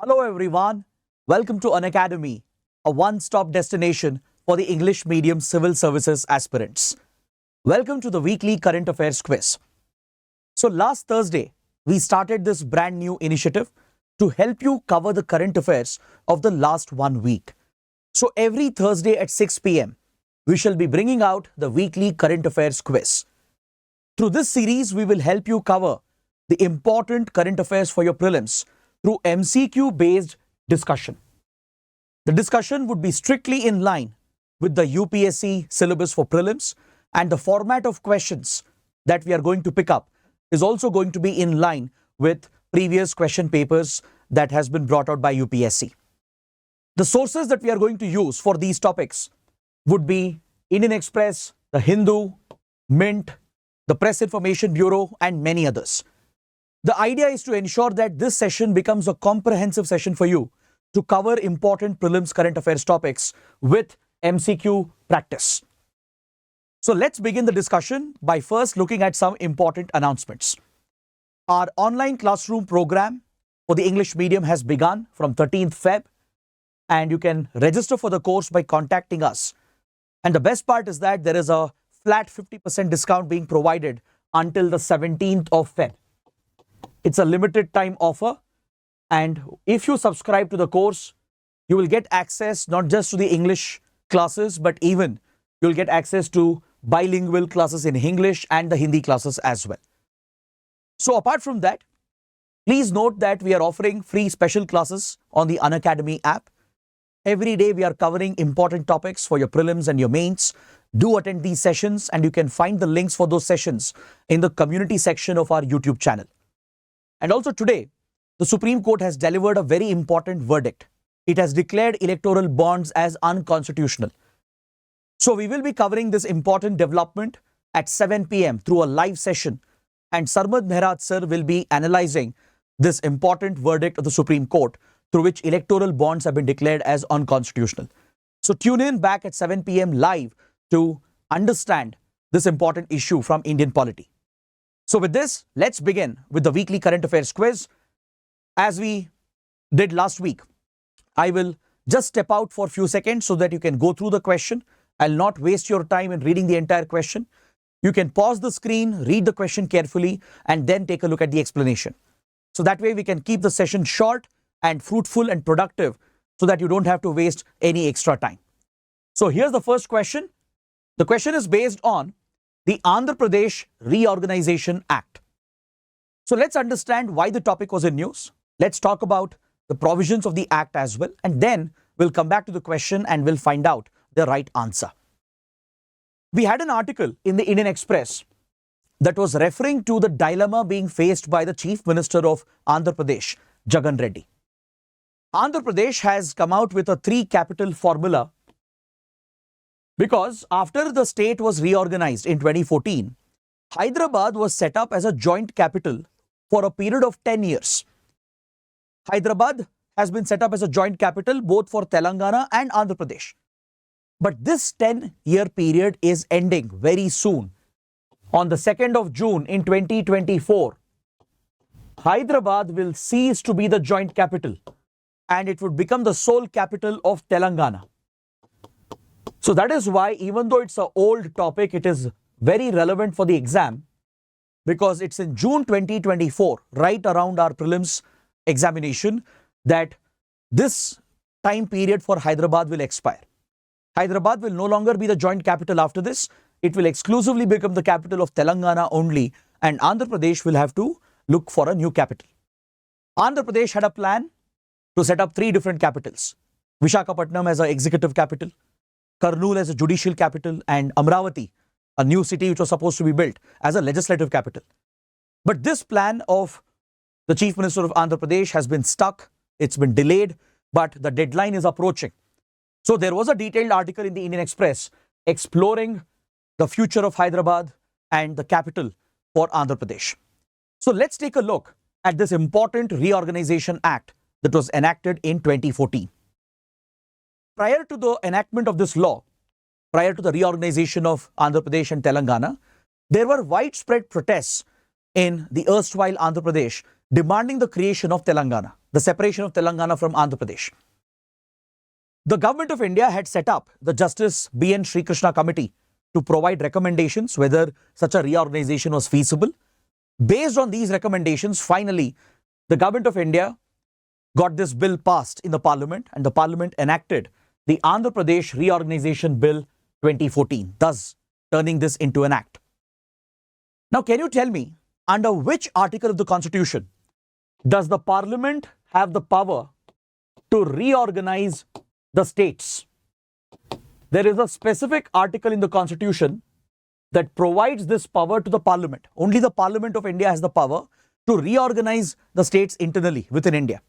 Hello everyone, welcome to Unacademy, a one-stop destination for the English medium civil services aspirants. Welcome to the weekly current affairs quiz. So last Thursday, we started this brand new initiative to help you cover the current affairs of the last 1 week. So every Thursday at 6 p.m., we shall be bringing out the weekly current affairs quiz. Through this series, we will help you cover the important current affairs for your prelims through MCQ based discussion. The discussion would be strictly in line with the UPSC syllabus for prelims, and the format of questions that we are going to pick up is also going to be in line with previous question papers that has been brought out by UPSC. The sources that we are going to use for these topics would be Indian Express, the Hindu, Mint, the Press Information Bureau, and many others. The idea is to ensure that this session becomes a comprehensive session for you to cover important prelims current affairs topics with MCQ practice. So let's begin the discussion by first looking at some important announcements. Our online classroom program for the English medium has begun from 13th Feb, and you can register for the course by contacting us. And the best part is that there is a flat 50% discount being provided until the 17th of Feb. It's a limited time offer, and if you subscribe to the course, you will get access not just to the English classes, but even you'll get access to bilingual classes in English and the Hindi classes as well. So apart from that, please note that we are offering free special classes on the Unacademy app. Every day we are covering important topics for your prelims and your mains. Do attend these sessions, and you can find the links for those sessions in the community section of our YouTube channel. And also today, the Supreme Court has delivered a very important verdict. It has declared electoral bonds as unconstitutional. So we will be covering this important development at 7 p.m. through a live session, and Sarmad Mehraj sir will be analyzing this important verdict of the Supreme Court through which electoral bonds have been declared as unconstitutional. So tune in back at 7 p.m. live to understand this important issue from Indian polity. So with this, let's begin with the weekly current affairs quiz. As we did last week, I will just step out for a few seconds so that you can go through the question. I'll not waste your time in reading the entire question. You can pause the screen, read the question carefully, and then take a look at the explanation. So that way we can keep the session short and fruitful and productive so that you don't have to waste any extra time. So here's the first question. The question is based on the Andhra Pradesh Reorganization Act. So let's understand why the topic was in news. Let's talk about the provisions of the act as well, and then we'll come back to the question and we'll find out the right answer. We had an article in the Indian Express that was referring to the dilemma being faced by the Chief Minister of Andhra Pradesh, Jagan Reddy. Andhra Pradesh has come out with a 3-capital formula because after the state was reorganized in 2014, Hyderabad was set up as a joint capital for a period of 10 years. Hyderabad has been set up as a joint capital both for Telangana and Andhra Pradesh. But this 10-year period is ending very soon. On the 2nd of June in 2024, Hyderabad will cease to be the joint capital and it would become the sole capital of Telangana. So that is why, even though it's an old topic, it is very relevant for the exam because it's in June 2024, right around our prelims examination, that this time period for Hyderabad will expire. Hyderabad will no longer be the joint capital after this. It will exclusively become the capital of Telangana only, and Andhra Pradesh will have to look for a new capital. Andhra Pradesh had a plan to set up 3 different capitals. Visakhapatnam as an executive capital, Kurnool as a judicial capital, and Amravati, a new city which was supposed to be built, as a legislative capital. But this plan of the Chief Minister of Andhra Pradesh has been stuck. It's been delayed, but the deadline is approaching. So there was a detailed article in the Indian Express exploring the future of Hyderabad and the capital for Andhra Pradesh. So let's take a look at this important Reorganization Act that was enacted in 2014. Prior to the enactment of this law, prior to the reorganization of Andhra Pradesh and Telangana, there were widespread protests in the erstwhile Andhra Pradesh demanding the creation of Telangana, the separation of Telangana from Andhra Pradesh. The government of India had set up the Justice B.N. Sri Krishna Committee to provide recommendations whether such a reorganization was feasible. Based on these recommendations, finally, the government of India got this bill passed in the parliament, and the parliament enacted the Andhra Pradesh Reorganization Bill 2014, thus turning this into an act. Now, can you tell me under which article of the Constitution does the parliament have the power to reorganize the states? There is a specific article in the Constitution that provides this power to the parliament. Only the Parliament of India has the power to reorganize the states internally within India.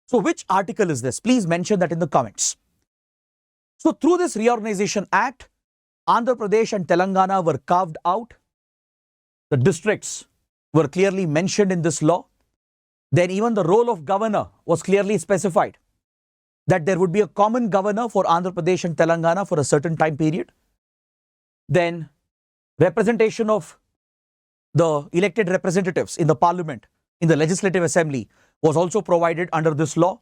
So which article is this? Please mention that in the comments. So through this Reorganization Act, Andhra Pradesh and Telangana were carved out. The districts were clearly mentioned in this law. Then even the role of governor was clearly specified, that there would be a common governor for Andhra Pradesh and Telangana for a certain time period. Then representation of the elected representatives in the parliament, in the legislative assembly, was also provided under this law.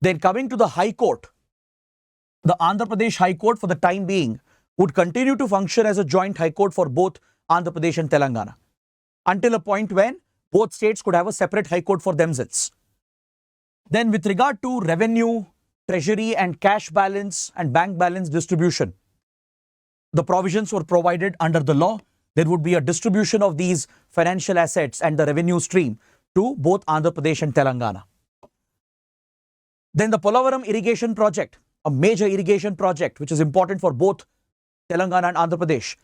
Then coming to the High Court, the Andhra Pradesh High Court for the time being would continue to function as a joint High Court for both Andhra Pradesh and Telangana until a point when both states could have a separate High Court for themselves. Then with regard to revenue, treasury and cash balance and bank balance distribution, the provisions were provided under the law. There would be a distribution of these financial assets and the revenue stream to both Andhra Pradesh and Telangana. Then the Polavaram irrigation project, a major irrigation project which is important for both Telangana and Andhra Pradesh,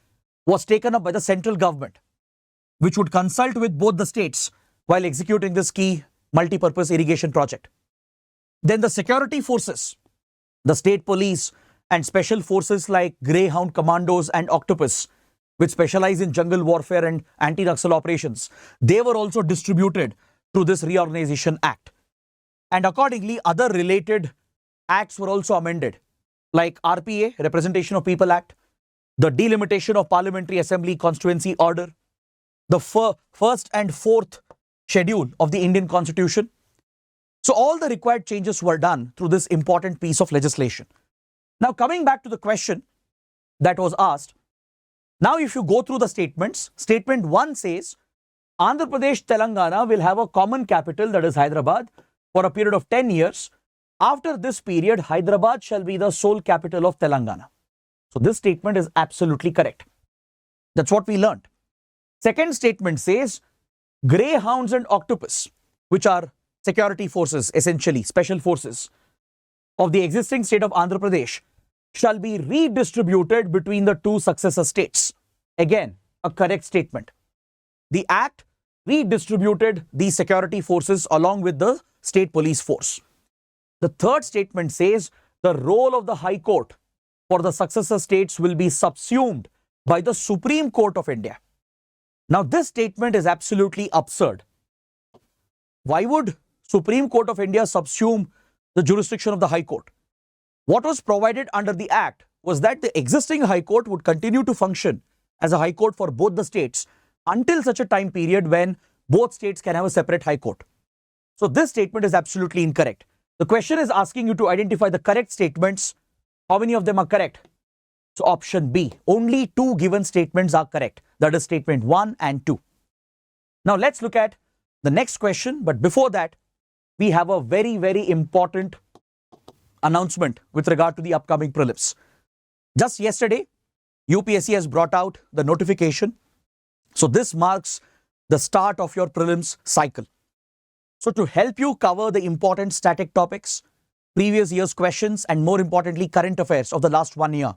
was taken up by the central government, which would consult with both the states while executing this key multi-purpose irrigation project. Then the security forces, the state police and special forces like Greyhound Commandos and Octopus, which specialize in jungle warfare and anti-Naxal operations, they were also distributed through this Reorganization Act. And accordingly, other related acts were also amended, like RPA, Representation of People Act, the Delimitation of Parliamentary Assembly Constituency Order, the first and fourth schedule of the Indian Constitution. So all the required changes were done through this important piece of legislation. Now coming back to the question that was asked, now if you go through the statements, statement 1 says, Andhra Pradesh, Telangana will have a common capital, that is Hyderabad, for a period of 10 years. After this period, Hyderabad shall be the sole capital of Telangana. So this statement is absolutely correct. That's what we learned. Second statement says, Greyhounds and Octopus, which are security forces, essentially special forces of the existing state of Andhra Pradesh, shall be redistributed between the two successor states. Again, a correct statement. The Act redistributed these security forces along with the state police force. The third statement says the role of the High Court for the successor states will be subsumed by the Supreme Court of India. Now, this statement is absolutely absurd. Why would Supreme Court of India subsume the jurisdiction of the High Court? What was provided under the Act was that the existing High Court would continue to function as a High Court for both the states until such a time period when both states can have a separate High Court. So this statement is absolutely incorrect. The question is asking you to identify the correct statements. How many of them are correct? So option B, only 2 given statements are correct. That is statement 1 and 2. Now let's look at the next question. But before that, we have a very, very important announcement with regard to the upcoming prelims. Just yesterday, UPSC has brought out the notification. So this marks the start of your prelims cycle. So to help you cover the important static topics, previous year's questions, and more importantly, current affairs of the last 1 year,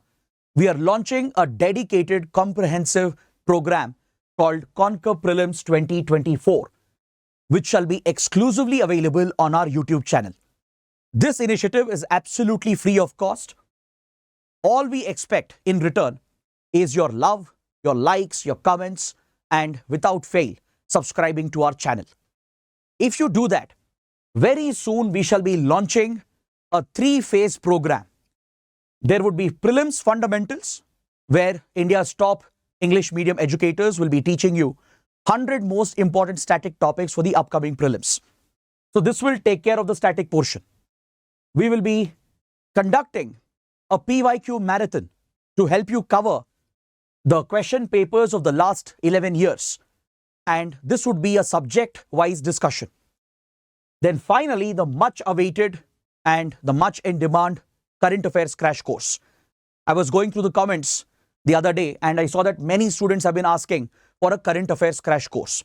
we are launching a dedicated comprehensive program called Conquer Prelims 2024, which shall be exclusively available on our YouTube channel. This initiative is absolutely free of cost. All we expect in return is your love, your likes, your comments, and without fail, subscribing to our channel. If you do that, very soon we shall be launching a 3-phase program. There would be Prelims Fundamentals, where India's top English medium educators will be teaching you 100 most important static topics for the upcoming prelims. So this will take care of the static portion. We will be conducting a PYQ marathon to help you cover the question papers of the last 11 years. And this would be a subject-wise discussion. Then finally, the much awaited and the much in demand current affairs crash course. I was going through the comments the other day and I saw that many students have been asking for a current affairs crash course.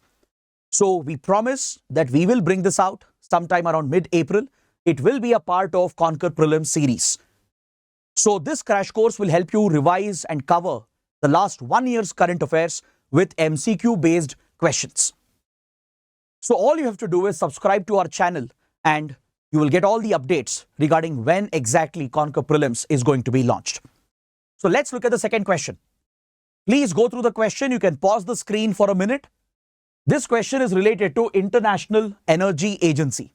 So we promise that we will bring this out sometime around mid-April. It will be a part of Conquer Prelims series. So this crash course will help you revise and cover the last 1 year's current affairs with MCQ based questions. So all you have to do is subscribe to our channel and you will get all the updates regarding when exactly Conquer Prelims is going to be launched. So let's look at the second question. Please go through the question. You can pause the screen for a minute. This question is related to International Energy Agency.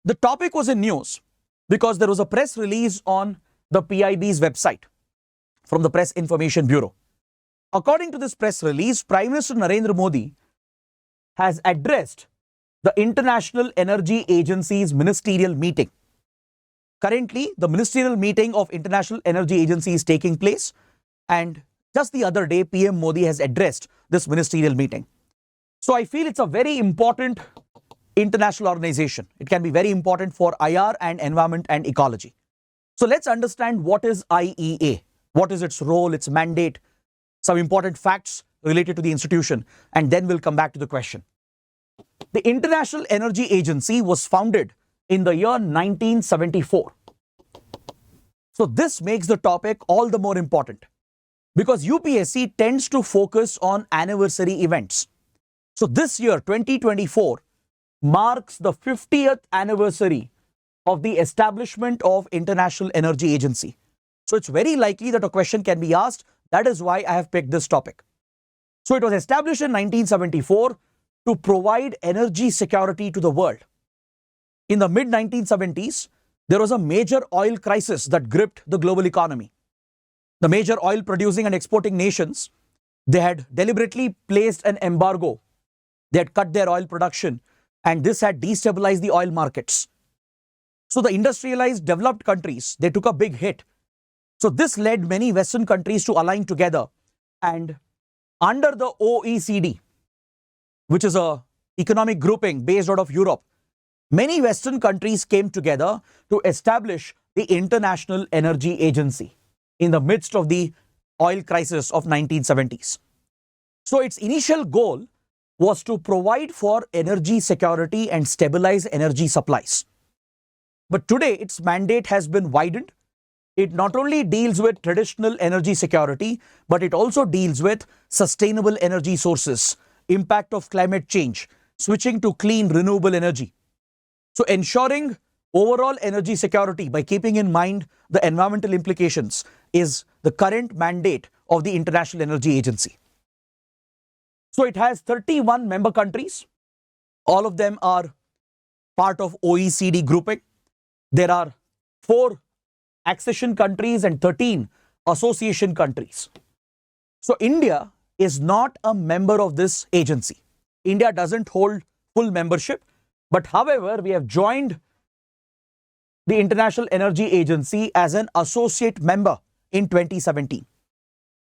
The topic was in news because there was a press release on the PIB's website from the Press Information Bureau. According to this press release, Prime Minister Narendra Modi has addressed the International Energy Agency's ministerial meeting. Currently, the ministerial meeting of International Energy Agency is taking place, and just the other day, PM Modi has addressed this ministerial meeting. So I feel it's a very important international organization. It can be very important for IR and environment and ecology. So let's understand what is IEA, what is its role, its mandate, some important facts related to the institution, and then we'll come back to the question. The International Energy Agency was founded in the year 1974. So this makes the topic all the more important because UPSC tends to focus on anniversary events. So this year, 2024, marks the 50th anniversary of the establishment of International Energy Agency. So it's very likely that a question can be asked. That is why I have picked this topic. So it was established in 1974 to provide energy security to the world. In the mid-1970s, there was a major oil crisis that gripped the global economy. The major oil producing and exporting nations, they had deliberately placed an embargo. They had cut their oil production and this had destabilized the oil markets. So the industrialized developed countries, they took a big hit. So this led many Western countries to align together, and under the OECD, which is a economic grouping based out of Europe, many Western countries came together to establish the International Energy Agency in the midst of the oil crisis of 1970s. So its initial goal was to provide for energy security and stabilize energy supplies. But today its mandate has been widened. It not only deals with traditional energy security, but it also deals with sustainable energy sources, impact of climate change, switching to clean renewable energy. So ensuring overall energy security by keeping in mind the environmental implications is the current mandate of the International Energy Agency. So it has 31 member countries. All of them are part of OECD grouping. There are 4 accession countries and 13 association countries. So India is not a member of this agency. India doesn't hold full membership, but however, we have joined the International Energy Agency as an associate member in 2017.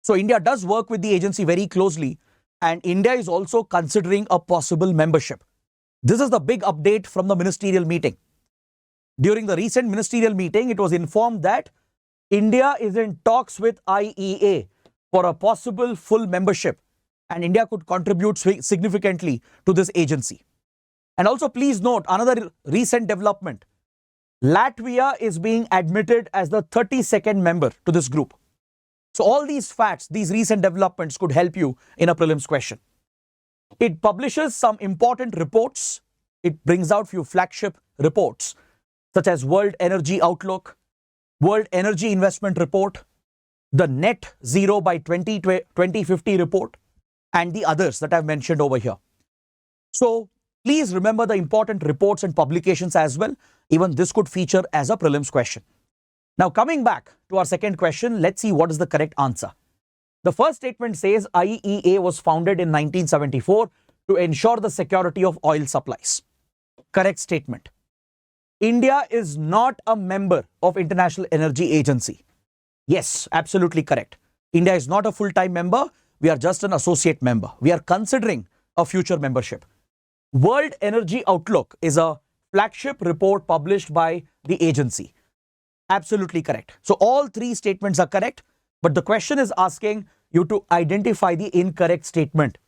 So India does work with the agency very closely, and India is also considering a possible membership. This is the big update from the ministerial meeting. During the recent ministerial meeting, it was informed that India is in talks with IEA for a possible full membership, and India could contribute significantly to this agency. And also please note another recent development. Latvia is being admitted as the 32nd member to this group. So all these facts, these recent developments could help you in a prelims question. It publishes some important reports. It brings out few flagship reports such as World Energy Outlook, World Energy Investment Report, the Net Zero by 2050 report, and the others that I've mentioned over here. So please remember the important reports and publications as well. Even this could feature as a prelims question. Now coming back to our second question, let's see what is the correct answer. The first statement says IEA was founded in 1974 to ensure the security of oil supplies. Correct statement. India is not a member of International Energy Agency. Yes, absolutely correct. India is not a full-time member. We are just an associate member. We are considering a future membership. World Energy Outlook is a flagship report published by the agency. Absolutely correct. So all three statements are correct, but the question is asking you to identify the incorrect statement.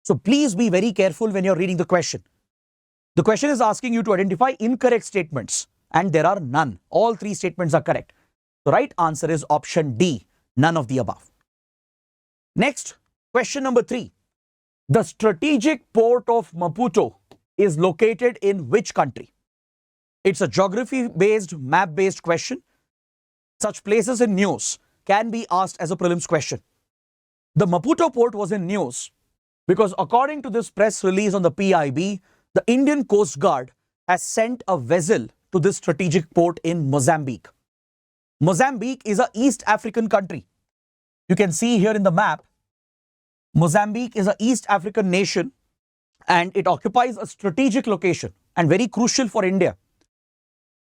So please be very careful when you're reading the question. The question is asking you to identify incorrect statements, and there are none. All three statements are correct. The right answer is option D, none of the above. Next, question number 3. The strategic port of Maputo is located in which country? It's a geography-based, map-based question. Such places in news can be asked as a prelims question. The Maputo port was in news because according to this press release on the PIB, the Indian Coast Guard has sent a vessel to this strategic port in Mozambique. Mozambique is an East African country. You can see here in the map, Mozambique is an East African nation and it occupies a strategic location and very crucial for India.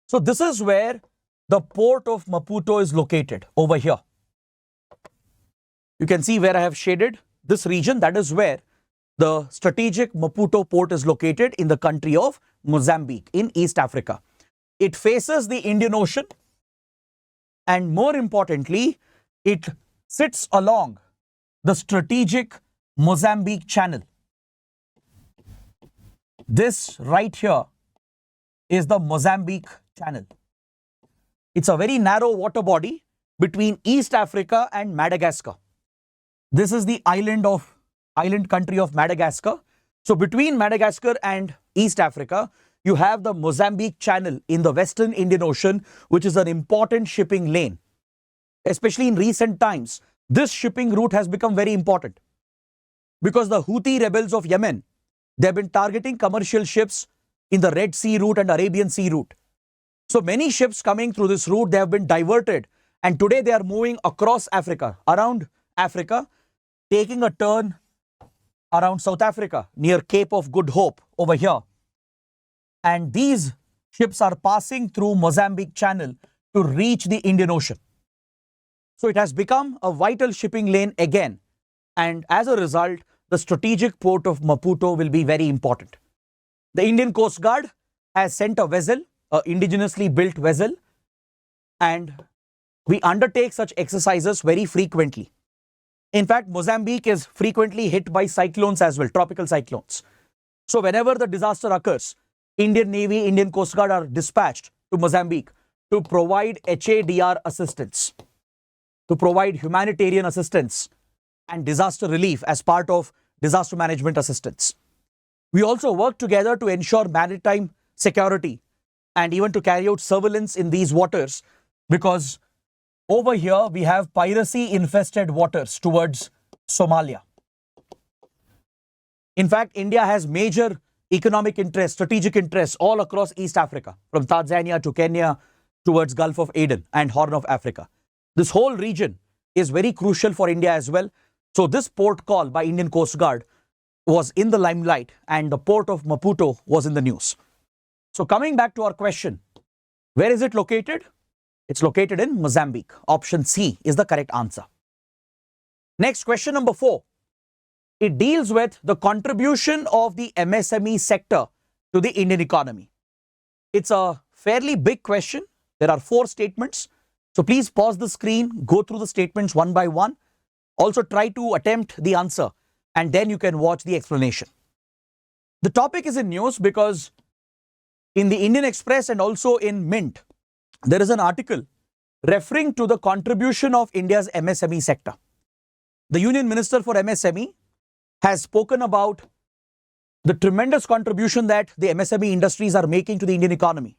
So this is where the port of Maputo is located, over here. You can see where I have shaded this region. That is where the strategic Maputo port is located, in the country of Mozambique in East Africa. It faces the Indian Ocean and more importantly, it sits along the strategic Mozambique Channel. This right here is the Mozambique Channel. It's a very narrow water body between East Africa and Madagascar. This is the island country of Madagascar. So between Madagascar and East Africa, you have the Mozambique Channel in the Western Indian Ocean, which is an important shipping lane. Especially in recent times, this shipping route has become very important because the Houthi rebels of Yemen, they have been targeting commercial ships in the Red Sea route and Arabian Sea route. So many ships coming through this route, they have been diverted, and today they are moving across Africa, around Africa, taking a turn around South Africa near Cape of Good Hope over here. And these ships are passing through Mozambique Channel to reach the Indian Ocean. So it has become a vital shipping lane again. And as a result, the strategic port of Maputo will be very important. The Indian Coast Guard has sent a vessel, an indigenously built vessel, and we undertake such exercises very frequently. In fact, Mozambique is frequently hit by cyclones as well, tropical cyclones. So whenever the disaster occurs, Indian Navy, Indian Coast Guard are dispatched to Mozambique to provide HADR assistance, to provide humanitarian assistance and disaster relief as part of disaster management assistance. We also work together to ensure maritime security and even to carry out surveillance in these waters, because over here we have piracy infested waters towards Somalia. In fact, India has major economic interests, strategic interests all across East Africa, from Tanzania to Kenya towards Gulf of Aden and Horn of Africa. This whole region is very crucial for India as well. So this port call by Indian Coast Guard was in the limelight and the port of Maputo was in the news. So coming back to our question, where is it located? It's located in Mozambique. Option C is the correct answer. Next, question number 4. It deals with the contribution of the MSME sector to the Indian economy. It's a fairly big question. There are 4 statements. So please pause the screen, go through the statements one by one. Also try to attempt the answer and then you can watch the explanation. The topic is in news because in the Indian Express and also in Mint, there is an article referring to the contribution of India's MSME sector. The Union Minister for MSME has spoken about the tremendous contribution that the MSME industries are making to the Indian economy.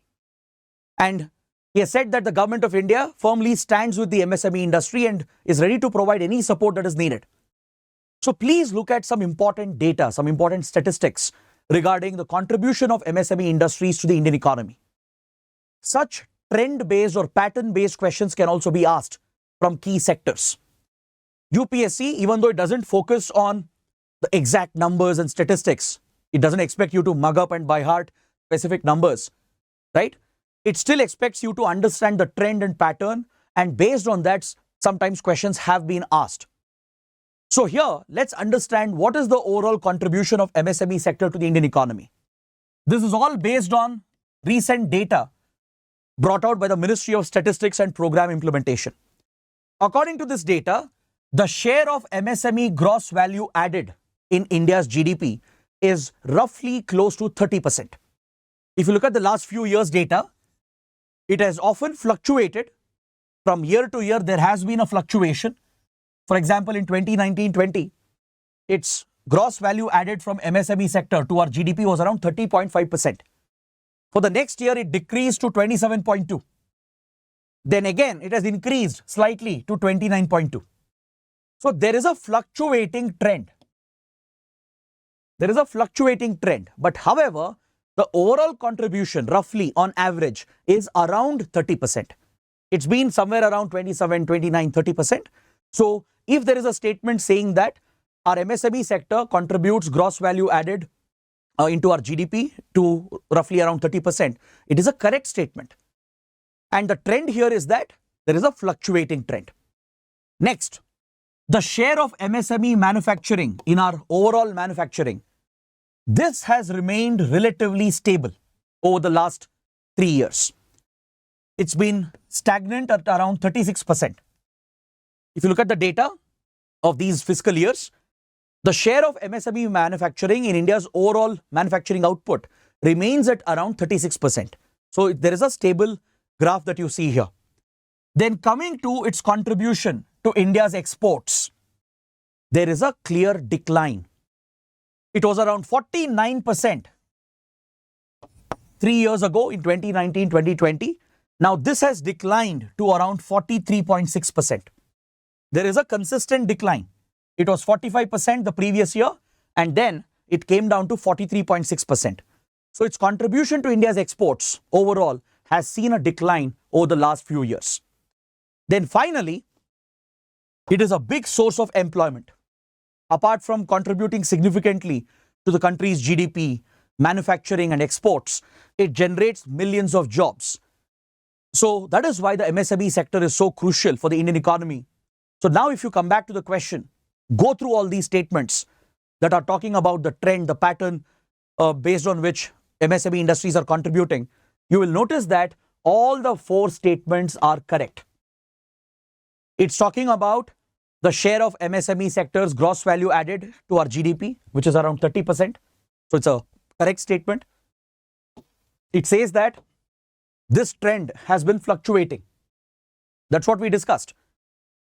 And he has said that the government of India firmly stands with the MSME industry and is ready to provide any support that is needed. So please look at some important data, some important statistics regarding the contribution of MSME industries to the Indian economy. Such trend-based or pattern-based questions can also be asked from key sectors. UPSC, even though it doesn't focus on the exact numbers and statistics, it doesn't expect you to mug up and by heart specific numbers, right? It still expects you to understand the trend and pattern, and based on that, sometimes questions have been asked. So here, let's understand what is the overall contribution of MSME sector to the Indian economy. This is all based on recent data brought out by the Ministry of Statistics and Program Implementation. According to this data, the share of MSME gross value added in India's GDP is roughly close to 30%. If you look at the last few years' data, it has often fluctuated. From year to year, there has been a fluctuation. For example, in 2019-20, its gross value added from MSME sector to our GDP was around 30.5%. For the next year, it decreased to 27.2. Then again, it has increased slightly to 29.2. So there is a fluctuating trend. There is a fluctuating trend. But however, the overall contribution roughly on average is around 30%. It's been somewhere around 27, 29, 30%. So if there is a statement saying that our MSME sector contributes gross value added into our GDP to roughly around 30%, it is a correct statement. And the trend here is that there is a fluctuating trend. Next, the share of MSME manufacturing in our overall manufacturing, this has remained relatively stable over the last 3 years. It's been stagnant at around 36%. If you look at the data of these fiscal years, the share of MSME manufacturing in India's overall manufacturing output remains at around 36%. So there is a stable graph that you see here. Then coming to its contribution to India's exports, there is a clear decline. It was around 49% 3 years ago in 2019-2020. Now this has declined to around 43.6%. There is a consistent decline. It was 45% the previous year, and then it came down to 43.6%. So its contribution to India's exports overall has seen a decline over the last few years. Then finally, it is a big source of employment. Apart from contributing significantly to the country's GDP, manufacturing and exports, it generates millions of jobs. So that is why the MSME sector is so crucial for the Indian economy. So now if you come back to the question, go through all these statements that are talking about the trend, the pattern based on which MSME industries are contributing, you will notice that all the 4 statements are correct. It's talking about the share of MSME sector's gross value added to our GDP, which is around 30%. So it's a correct statement. It says that this trend has been fluctuating. That's what we discussed,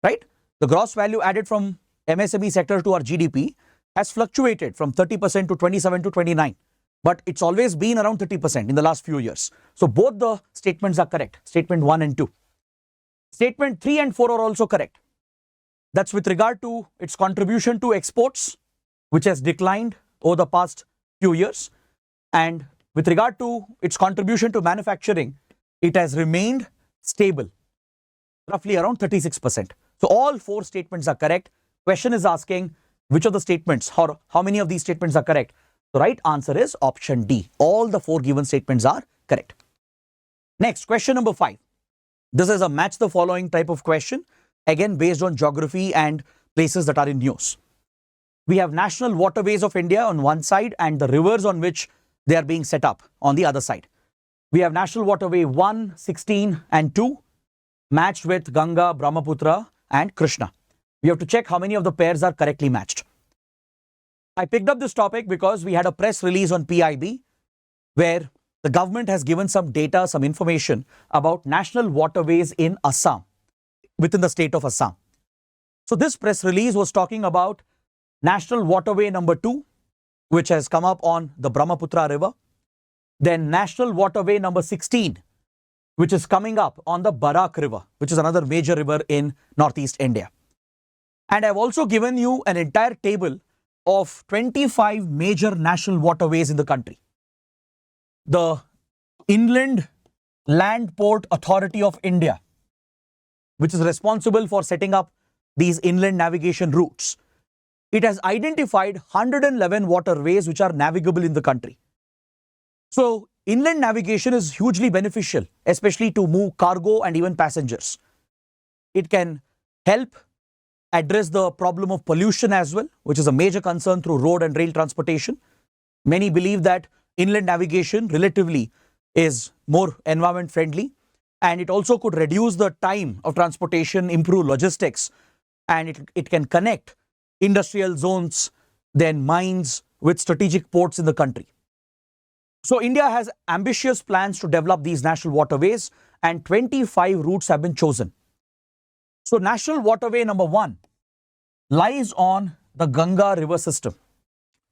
right? The gross value added from MSME sector to our GDP has fluctuated from 30% to 27 to 29. But it's always been around 30% in the last few years. So both the statements are correct, statement 1 and 2. Statement 3 and 4 are also correct. That's with regard to its contribution to exports, which has declined over the past few years. And with regard to its contribution to manufacturing, it has remained stable, roughly around 36%. So all 4 statements are correct. Question is asking which of the statements, how many of these statements are correct? The right answer is option D. All the 4 given statements are correct. Next, question number 5. This is a match the following type of question, again based on geography and places that are in news. We have national waterways of India on one side and the rivers on which they are being set up on the other side. We have national waterway 1, 16 and 2 matched with Ganga, Brahmaputra and Krishna. We have to check how many of the pairs are correctly matched. I picked up this topic because we had a press release on PIB where the government has given some data, some information about national waterways in Assam, within the state of Assam. So this press release was talking about national waterway number 2, which has come up on the Brahmaputra river. Then national waterway number 16, which is coming up on the Barak river, which is another major river in northeast India. And I've also given you an entire table of 25 major national waterways in the country. The Inland Land Port Authority of India, which is responsible for setting up these inland navigation routes. It has identified 111 waterways which are navigable in the country. So inland navigation is hugely beneficial, especially to move cargo and even passengers. It can help address the problem of pollution as well, which is a major concern through road and rail transportation. Many believe that inland navigation relatively is more environment friendly, and it also could reduce the time of transportation, improve logistics, and it can connect industrial zones, then mines with strategic ports in the country. So India has ambitious plans to develop these national waterways, and 25 routes have been chosen. So national waterway number 1 lies on the Ganga river system.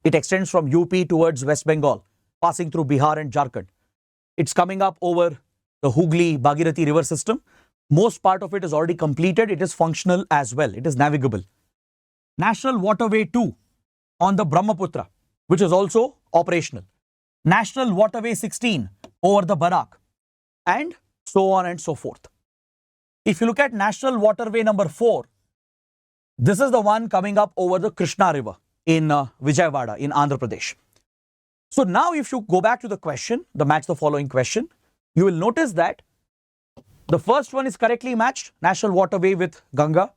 It extends from UP towards West Bengal, passing through Bihar and Jharkhand. It's coming up over the Hooghly-Bhagirathi river system. Most part of it is already completed. It is functional as well. It is navigable. National Waterway 2 on the Brahmaputra, which is also operational. National Waterway 16 over the Barak, and so on and so forth. If you look at National Waterway number 4, this is the one coming up over the Krishna River in Vijayawada in Andhra Pradesh. So now if you go back to the question, the match the following question, you will notice that the first one is correctly matched, National Waterway with Ganga.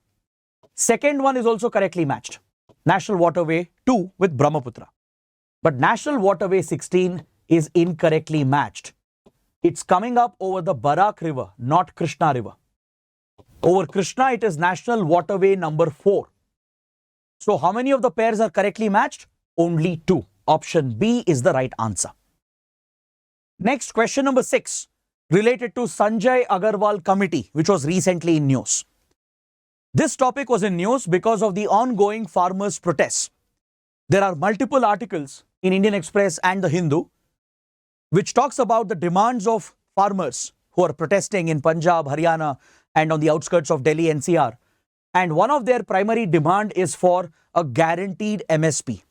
Second one is also correctly matched, National Waterway 2 with Brahmaputra. But National Waterway 16 is incorrectly matched. It's coming up over the Barak River, not Krishna River. Over Krishna, it is National Waterway number 4. So how many of the pairs are correctly matched? Only 2. Option B is the right answer. Next, question number 6, related to Sanjay Agarwal committee, which was recently in news. This topic was in news because of the ongoing farmers' protests. There are multiple articles in Indian Express and the Hindu which talks about the demands of farmers who are protesting in Punjab, Haryana, and on the outskirts of Delhi NCR. And one of their primary demand is for a guaranteed MSP,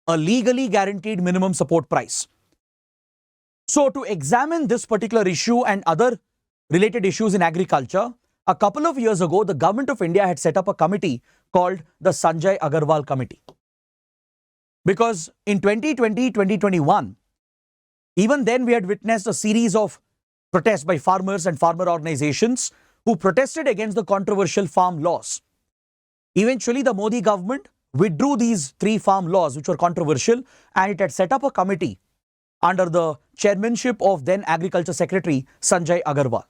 a legally guaranteed minimum support price. So to examine this particular issue and other related issues in agriculture, a couple of years ago, the government of India had set up a committee called the Sanjay Agarwal Committee. Because in 2020, 2021, even then we had witnessed a series of protests by farmers and farmer organizations who protested against the controversial farm laws. Eventually, the Modi government withdrew these 3 farm laws which were controversial, and it had set up a committee under the chairmanship of then Agriculture Secretary Sanjay Agarwal.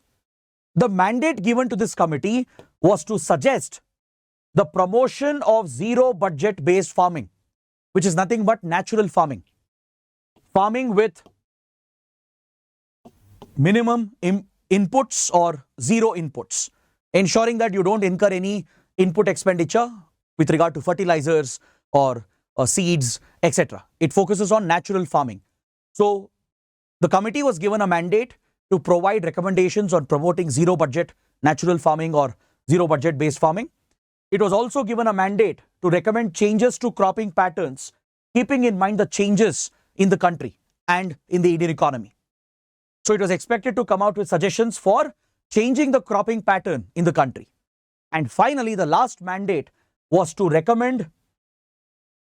The mandate given to this committee was to suggest the promotion of zero budget based farming, which is nothing but natural farming. Farming with minimum inputs or zero inputs, ensuring that you don't incur any input expenditure with regard to fertilizers or seeds, etc. It focuses on natural farming. So the committee was given a mandate to provide recommendations on promoting zero budget natural farming or zero budget based farming. It was also given a mandate to recommend changes to cropping patterns, keeping in mind the changes in the country and in the Indian economy. So it was expected to come out with suggestions for changing the cropping pattern in the country. And finally, the last mandate was to recommend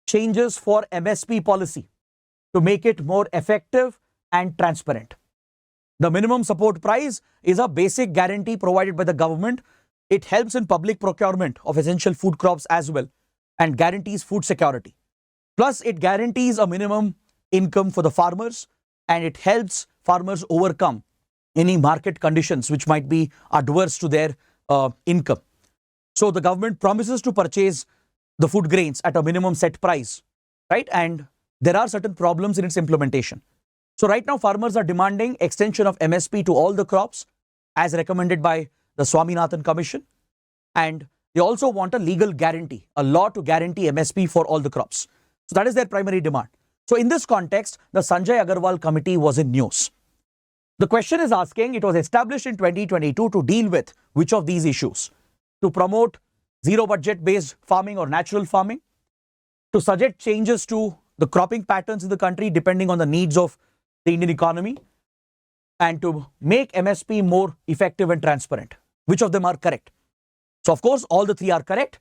changes for MSP policy to make it more effective and transparent. The minimum support price is a basic guarantee provided by the government. It helps in public procurement of essential food crops as well and guarantees food security. Plus, it guarantees a minimum income for the farmers, and it helps farmers overcome any market conditions which might be adverse to their income. So the government promises to purchase the food grains at a minimum set price, right? And there are certain problems in its implementation. So right now, farmers are demanding extension of MSP to all the crops as recommended by the Swaminathan Commission. And they also want a legal guarantee, a law to guarantee MSP for all the crops. So that is their primary demand. So in this context, the Sanjay Agarwal Committee was in news. The question is asking, it was established in 2022 to deal with which of these issues? To promote zero budget based farming or natural farming, to suggest changes to the cropping patterns in the country depending on the needs of the Indian economy, and to make MSP more effective and transparent. Which of them are correct? So of course, all the 3 are correct.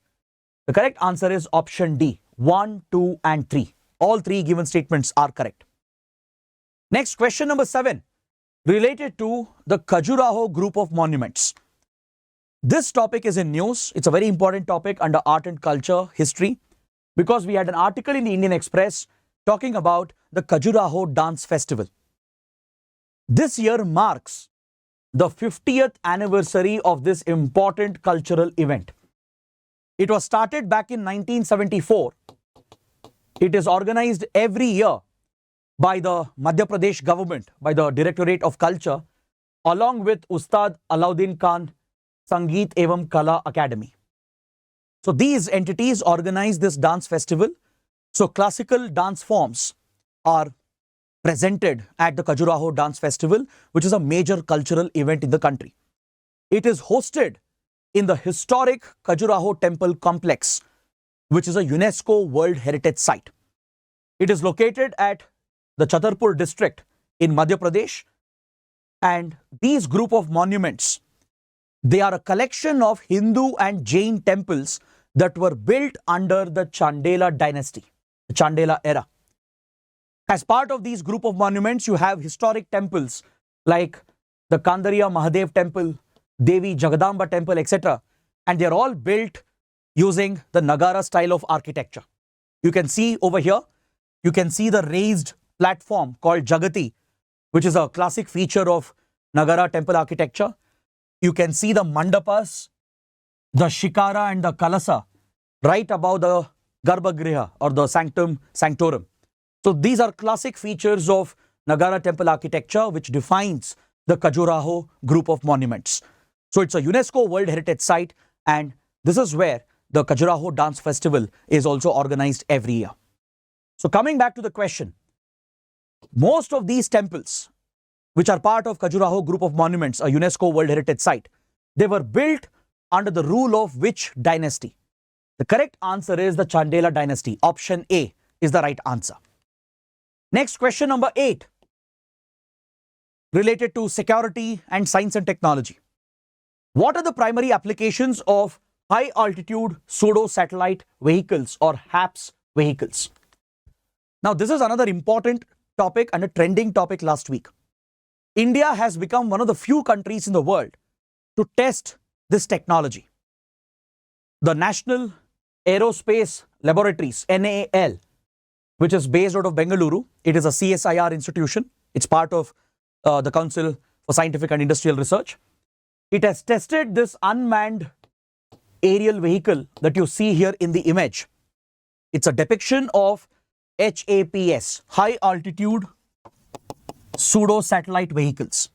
The correct answer is option D, 1, 2 and 3. All three given statements are correct. Next, question number 7, related to the Khajuraho group of monuments. This topic is in news. It's a very important topic under art and culture history, because we had an article in the Indian Express talking about the Khajuraho dance festival. This year marks the 50th anniversary of this important cultural event. It was started back in 1974. It is organized every year by the Madhya Pradesh government, by the Directorate of Culture, along with Ustad Alauddin Khan Sangeet Evam Kala Academy. So these entities organize this dance festival. So classical dance forms are presented at the Khajuraho Dance Festival, which is a major cultural event in the country. It is hosted in the historic Khajuraho Temple Complex, which is a UNESCO World Heritage Site. It is located at the Chhatarpur district in Madhya Pradesh, and these group of monuments, they are a collection of Hindu and Jain temples that were built under the Chandela dynasty, the Chandela era. As part of these group of monuments, you have historic temples like the Kandariya Mahadev temple, Devi Jagadamba temple, etc. And they are all built using the Nagara style of architecture. You can see over here, you can see the raised platform called Jagati, which is a classic feature of Nagara temple architecture. You can see the mandapas, the shikara and the kalasa right above the Garbhagriha or the sanctorum. So these are classic features of Nagara temple architecture which defines the Khajuraho group of monuments. So it's a UNESCO World Heritage Site, and this is where the Khajuraho Dance Festival is also organized every year. So coming back to the question, most of these temples which are part of Khajuraho group of monuments, a UNESCO World Heritage Site, they were built under the rule of which dynasty? The correct answer is the Chandela dynasty. Option A is the right answer. Next, question number 8, related to security and science and technology. What are the primary applications of high altitude pseudo satellite vehicles or HAPS vehicles? Now, this is another important topic and a trending topic last week. India has become one of the few countries in the world to test this technology. The National Aerospace Laboratories, NAL, which is based out of Bengaluru. It is a CSIR institution. It's part of the Council for Scientific and Industrial Research. It has tested this unmanned aerial vehicle that you see here in the image. It's a depiction of HAPS, high altitude pseudo satellite vehicles.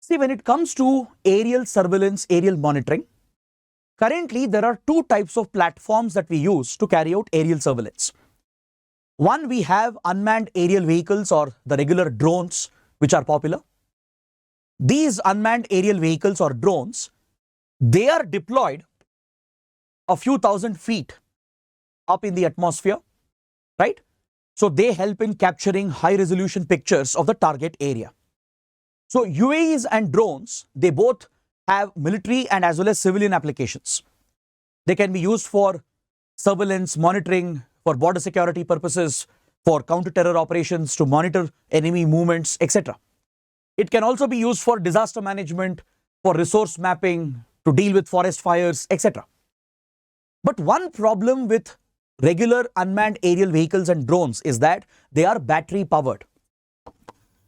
See, when it comes to aerial surveillance, aerial monitoring, currently there are two types of platforms that we use to carry out aerial surveillance. One, we have unmanned aerial vehicles or the regular drones which are popular. These unmanned aerial vehicles or drones, they are deployed a few thousand feet up in the atmosphere, right? So they help in capturing high resolution pictures of the target area. So UAVs and drones, they both have military and as well as civilian applications. They can be used for surveillance, monitoring, for border security purposes, for counter-terror operations, to monitor enemy movements, etc. It can also be used for disaster management, for resource mapping, to deal with forest fires, etc. But one problem with regular unmanned aerial vehicles and drones is that they are battery powered.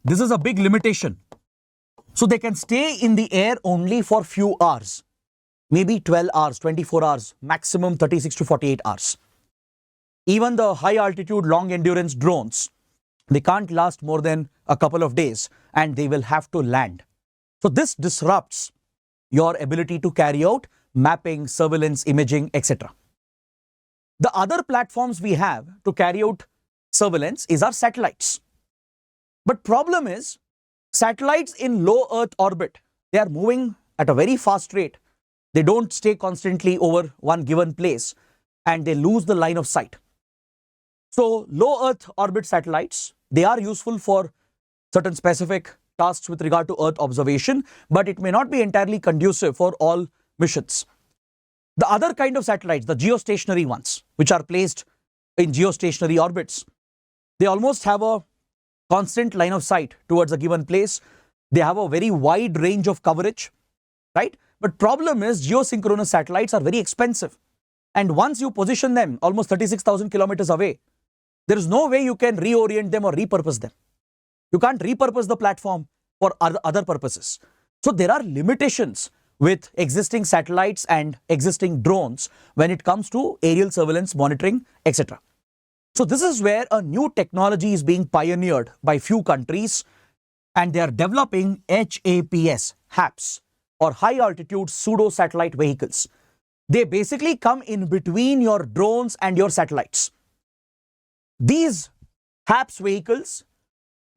This is a big limitation. So they can stay in the air only for few hours, maybe 12 hours, 24 hours, maximum 36 to 48 hours. Even the high altitude, long endurance drones, they can't last more than a couple of days and they will have to land. So this disrupts your ability to carry out mapping, surveillance, imaging, etc. The other platforms we have to carry out surveillance is our satellites. But problem is, satellites in low Earth orbit, they are moving at a very fast rate. They don't stay constantly over one given place and they lose the line of sight. So low Earth orbit satellites, they are useful for certain specific tasks with regard to Earth observation, but it may not be entirely conducive for all missions. The other kind of satellites, the geostationary ones, which are placed in geostationary orbits, they almost have a constant line of sight towards a given place. They have a very wide range of coverage, right? But problem is geosynchronous satellites are very expensive. And once you position them almost 36,000 kilometers away, there is no way you can reorient them or repurpose them. You can't repurpose the platform for other purposes. So there are limitations with existing satellites and existing drones when it comes to aerial surveillance, monitoring, etc. So this is where a new technology is being pioneered by few countries, and they are developing HAPS, or high altitude pseudo satellite vehicles. They basically come in between your drones and your satellites. These HAPS vehicles,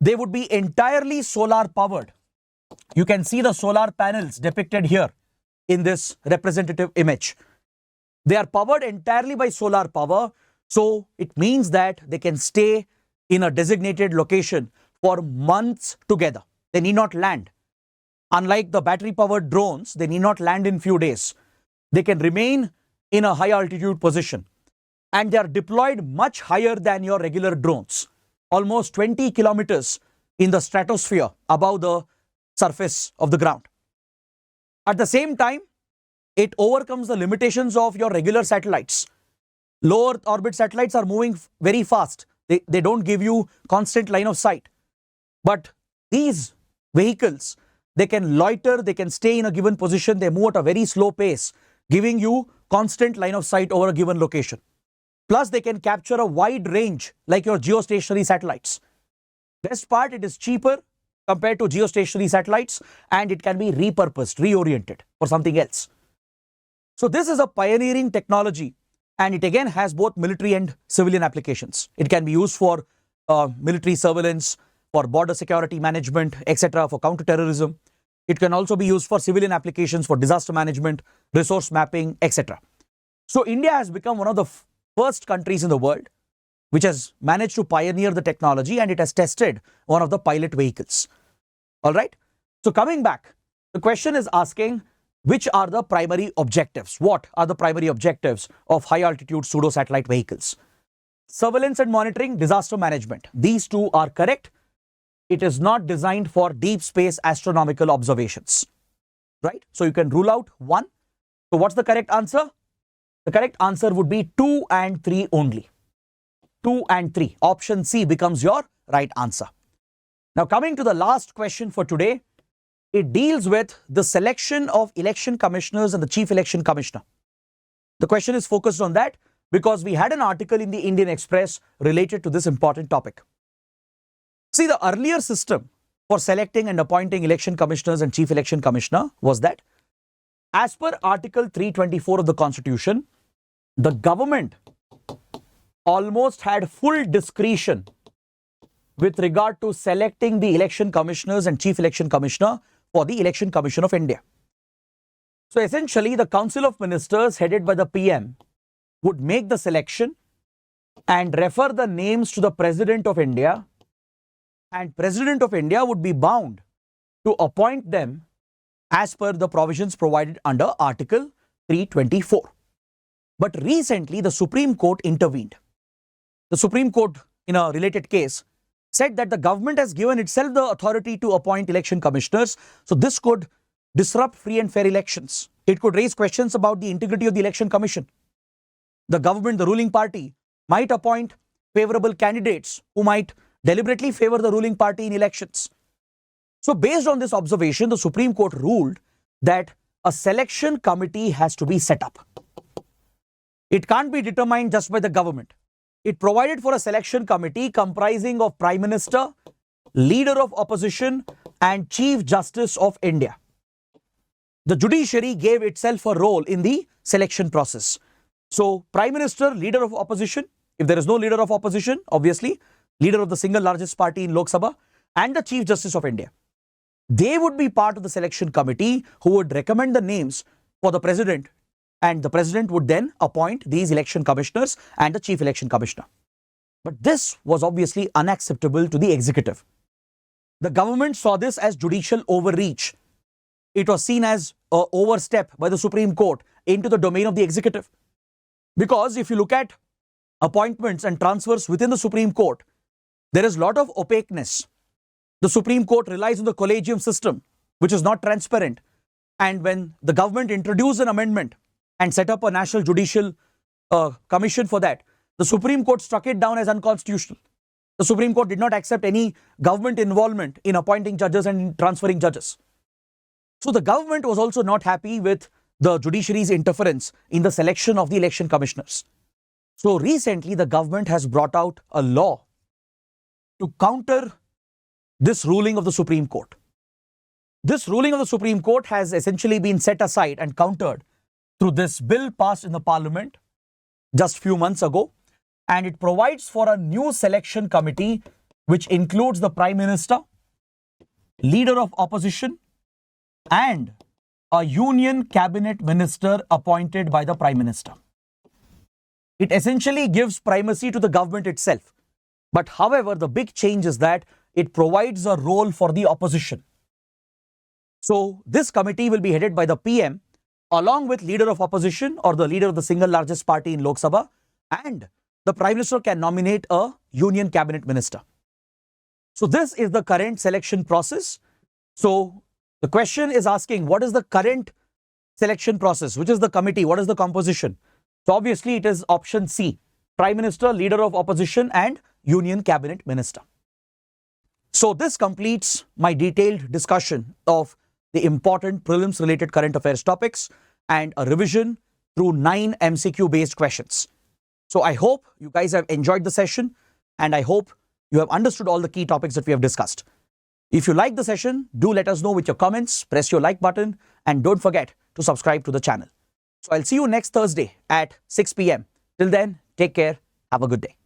they would be entirely solar powered. You can see the solar panels depicted here in this representative image. They are powered entirely by solar power, so it means that they can stay in a designated location for months together. They need not land. Unlike the battery-powered drones, they need not land in few days. They can remain in a high-altitude position. And they are deployed much higher than your regular drones, almost 20 kilometers in the stratosphere above the surface of the ground. At the same time, it overcomes the limitations of your regular satellites. Low Earth orbit satellites are moving very fast. They don't give you constant line of sight. But these vehicles, they can loiter, they can stay in a given position, they move at a very slow pace, giving you constant line of sight over a given location. Plus, they can capture a wide range like your geostationary satellites. Best part, it is cheaper compared to geostationary satellites, and it can be repurposed, reoriented for something else. So this is a pioneering technology, and it again has both military and civilian applications. It can be used for military surveillance, for border security management, etc., for counterterrorism. It can also be used for civilian applications for disaster management, resource mapping, etc. So India has become one of the first countries in the world which has managed to pioneer the technology, and it has tested one of the pilot vehicles. All right. So coming back, the question is asking, which are the primary objectives? What are the primary objectives of high altitude pseudo satellite vehicles? Surveillance and monitoring, disaster management. These two are correct. It is not designed for deep space astronomical observations, right? So you can rule out one. So what's the correct answer? The correct answer would be 2 and 3 only. 2 and 3. Option C becomes your right answer. Now coming to the last question for today, it deals with the selection of election commissioners and the chief election commissioner. The question is focused on that because we had an article in the Indian Express related to this important topic. See, the earlier system for selecting and appointing election commissioners and chief election commissioner was that, as per Article 324 of the Constitution, the government almost had full discretion with regard to selecting the election commissioners and chief election commissioner for the Election Commission of India. So essentially, the Council of Ministers headed by the PM would make the selection and refer the names to the President of India, and President of India would be bound to appoint them as per the provisions provided under Article 324. But recently, the Supreme Court intervened. The Supreme Court, in a related case, said that the government has given itself the authority to appoint election commissioners, so this could disrupt free and fair elections. It could raise questions about the integrity of the election commission. The government, the ruling party, might appoint favorable candidates who might deliberately favor the ruling party in elections. So based on this observation, the Supreme Court ruled that a selection committee has to be set up. It can't be determined just by the government. It provided for a selection committee comprising of Prime Minister, Leader of Opposition, and Chief Justice of India. The judiciary gave itself a role in the selection process. So, Prime Minister, Leader of Opposition, if there is no Leader of Opposition, obviously, Leader of the single largest party in Lok Sabha, and the Chief Justice of India, they would be part of the selection committee who would recommend the names for the President, and the President would then appoint these election commissioners and the Chief Election Commissioner. But this was obviously unacceptable to the executive. The government saw this as judicial overreach. It was seen as an overstep by the Supreme Court into the domain of the executive. Because if you look at appointments and transfers within the Supreme Court, there is a lot of opaqueness. The Supreme Court relies on the collegium system, which is not transparent. And when the government introduced an amendment and set up a national judicial commission for that, the Supreme Court struck it down as unconstitutional. The Supreme Court did not accept any government involvement in appointing judges and in transferring judges. So the government was also not happy with the judiciary's interference in the selection of the election commissioners. So recently, the government has brought out a law to counter this ruling of the Supreme Court. This ruling of the Supreme Court has essentially been set aside and countered through this bill passed in the Parliament just few months ago, and it provides for a new selection committee which includes the Prime Minister, Leader of Opposition, and a Union Cabinet Minister appointed by the Prime Minister. It essentially gives primacy to the government itself. But however, the big change is that it provides a role for the opposition. So this committee will be headed by the PM along with Leader of Opposition or the leader of the single largest party in Lok Sabha, and the Prime Minister can nominate a Union Cabinet Minister. So this is the current selection process. So the question is asking, what is the current selection process? Which is the committee? What is the composition? So obviously it is option C, Prime Minister, Leader of Opposition, and Union Cabinet Minister. So this completes my detailed discussion of the important prelims related current affairs topics and a revision through 9 MCQ based questions. So I hope you guys have enjoyed the session, and I hope you have understood all the key topics that we have discussed. If you like the session, do let us know with your comments, press your like button, and don't forget to subscribe to the channel. So I'll see you next Thursday at 6 p.m. Till then, take care. Have a good day.